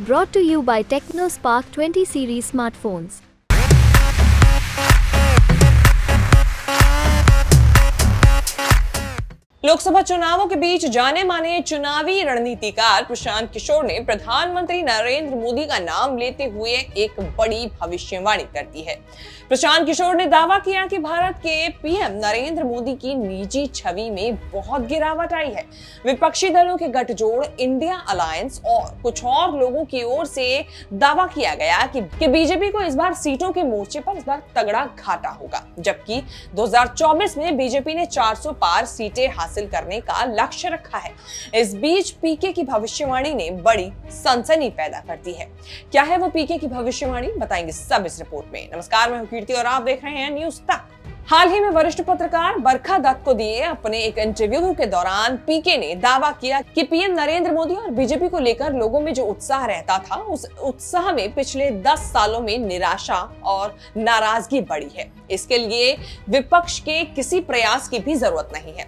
Brought to you by TechnoSpark 20 series smartphones. Lok Sabha चुनावों के बीच जाने माने चुनावी रणनीतिकार प्रशांत किशोर ने प्रधानमंत्री नरेंद्र मोदी का नाम लेते हुए एक बड़ी भविष्यवाणी कर दी है। प्रशांत किशोर ने दावा किया कि भारत के पीएम नरेंद्र मोदी की निजी छवि में बहुत गिरावट आई है। विपक्षी दलों के गठजोड़ इंडिया अलायंस और कुछ और लोगों की ओर से दावा किया गया कि बीजेपी को इस बार सीटों के मोर्चे पर इस बार तगड़ा घाटा होगा, जबकि 2024 में बीजेपी ने 400 पार सीटें हासिल करने का लक्ष्य रखा है। इस बीच पीके की भविष्यवाणी ने बड़ी सनसनी पैदा कर दी है। क्या है वो पीके की भविष्यवाणी, बताएंगे सब इस रिपोर्ट में। नमस्कार, मैं हूं कीर्ति और आप देख रहे हैं न्यूज तक। हाल ही में वरिष्ठ पत्रकार बरखा दत्त को दिए अपने एक इंटरव्यू के दौरान पीके ने दावा किया कि पीएम नरेंद्र मोदी और बीजेपी को लेकर लोगों में जो उत्साह रहता था, उस उत्साह में पिछले 10 सालों में निराशा और नाराजगी बढ़ी है। इसके लिए विपक्ष के किसी प्रयास की भी जरूरत नहीं है।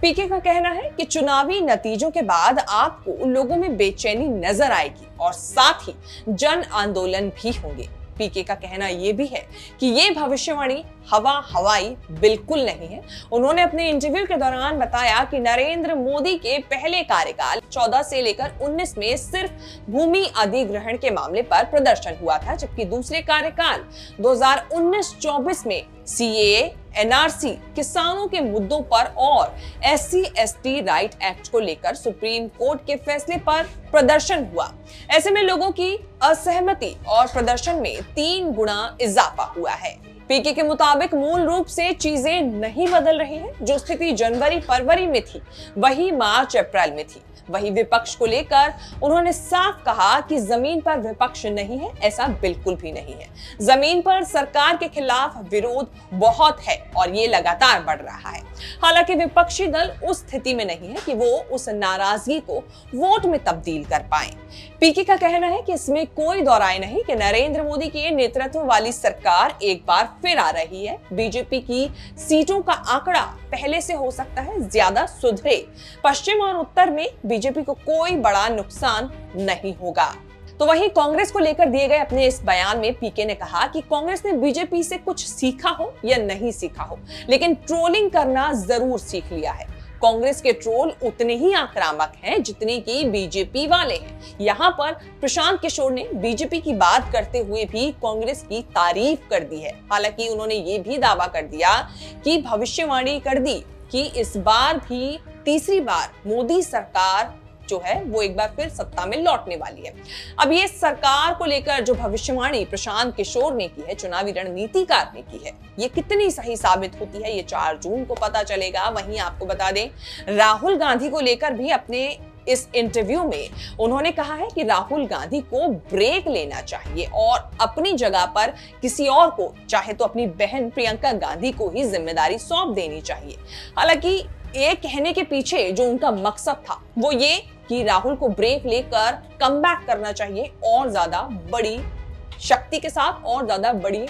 पीके का कहना है कि चुनावी नतीजों के बाद आपको लोगों में बेचैनी नजर आएगी और साथ ही जन आंदोलन भी होंगे। पीके का कहना यह भी है कि ये भविष्यवाणी हवाई बिल्कुल नहीं है। उन्होंने अपने इंटरव्यू के दौरान बताया कि नरेंद्र मोदी के पहले कार्यकाल 14 से लेकर 19 में सिर्फ भूमि अधिग्रहण के मामले पर प्रदर्शन हुआ था, जबकि दूसरे कार्यकाल 2019-24 में सीएए, एनआरसी, किसानों के मुद्दों पर और SC/ST राइट एक्ट को लेकर सुप्रीम कोर्ट के फैसले पर प्रदर्शन हुआ। ऐसे में लोगों की असहमति और प्रदर्शन में 3 गुना इजाफा हुआ है। पीके के मुताबिक मूल रूप से चीजें नहीं बदल रही हैं। जो स्थिति जनवरी-फरवरी में थी, वही मार्च-अप्रैल में थी। वही विपक्ष को लेकर उन्होंने साफ कहा कि जमीन पर विपक्ष नहीं है, ऐसा बिल्कुल भी नहीं है। जमीन पर सरकार के खिलाफ विरोध बहुत है और ये लगातार बढ़ रहा है। हालांकि विपक्षी दल उस स्थिति में नहीं है कि वो उस नाराजगी को वोट में तब्दील कर पाए। पीके का कहना है कि इसमें कोई दो राय नहीं कि नरेंद्र मोदी के नेतृत्व वाली सरकार एक बार फिर आ रही है। बीजेपी की सीटों का आंकड़ा पहले से हो सकता है ज्यादा सुधरे। पश्चिम और उत्तर में बीजेपी को कोई बड़ा नुकसान नहीं होगा। तो वहीं कांग्रेस को लेकर दिए गए अपने इस बयान में पीके ने कहा कि कांग्रेस ने बीजेपी से कुछ सीखा हो या नहीं सीखा हो, लेकिन ट्रोलिंग करना जरूर सीख लिया है। कांग्रेस के ट्रोल उतने ही आक्रामक हैं जितने की बीजेपी वाले हैं। यहाँ पर प्रशांत किशोर ने बीजेपी की बात करते हुए भी कांग्रेस की तारीफ कर दी है। हालांकि उन्होंने ये भी दावा कर दिया कि भविष्यवाणी कर दी कि इस बार भी तीसरी बार मोदी सरकार जो है वो एक बार फिर सत्ता में लौटने वाली है। अब ये सरकार को लेकर जो भविष्यवाणी प्रशांत किशोर ने की है, चुनावी रणनीतिकार ने की है, ये कितनी सही साबित होती है, ये 4 जून को पता चलेगा। वहीं आपको बता दें, राहुल गांधी को लेकर भी अपने इस इंटरव्यू में उन्होंने कहा है कि राहुल गांधी को ब्रेक लेना चाहिए और अपनी जगह पर किसी और को, चाहे तो अपनी बहन प्रियंका गांधी को ही जिम्मेदारी सौंप देनी चाहिए। हालांकि ये कहने के पीछे जो उनका मकसद था वो ये कि राहुल को ब्रेक लेकर कमबैक करना चाहिए और ज्यादा बड़ी शक्ति के साथ और ज्यादा बड़ी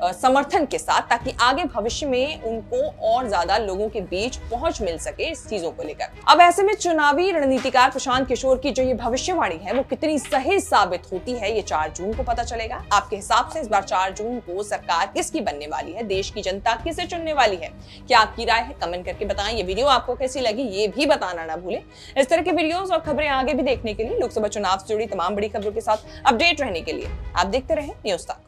समर्थन के साथ, ताकि आगे भविष्य में उनको और ज्यादा लोगों के बीच पहुंच मिल सके इस चीजों को लेकर। अब ऐसे में चुनावी रणनीतिकार प्रशांत किशोर की जो ये भविष्यवाणी है वो कितनी सही साबित होती है, ये 4 जून को पता चलेगा। आपके हिसाब से इस बार 4 जून को सरकार किसकी बनने वाली है, देश की जनता किसे चुनने वाली है? क्या आपकी राय है? कमेंट करके बताएं। ये वीडियो आपको कैसी लगी ये भी बताना ना भूलें। इस तरह के वीडियोस और खबरें आगे भी देखने के लिए, लोकसभा चुनाव से जुड़ी तमाम बड़ी खबरों के साथ अपडेट रहने के लिए आप देखते रहें न्यूज तक।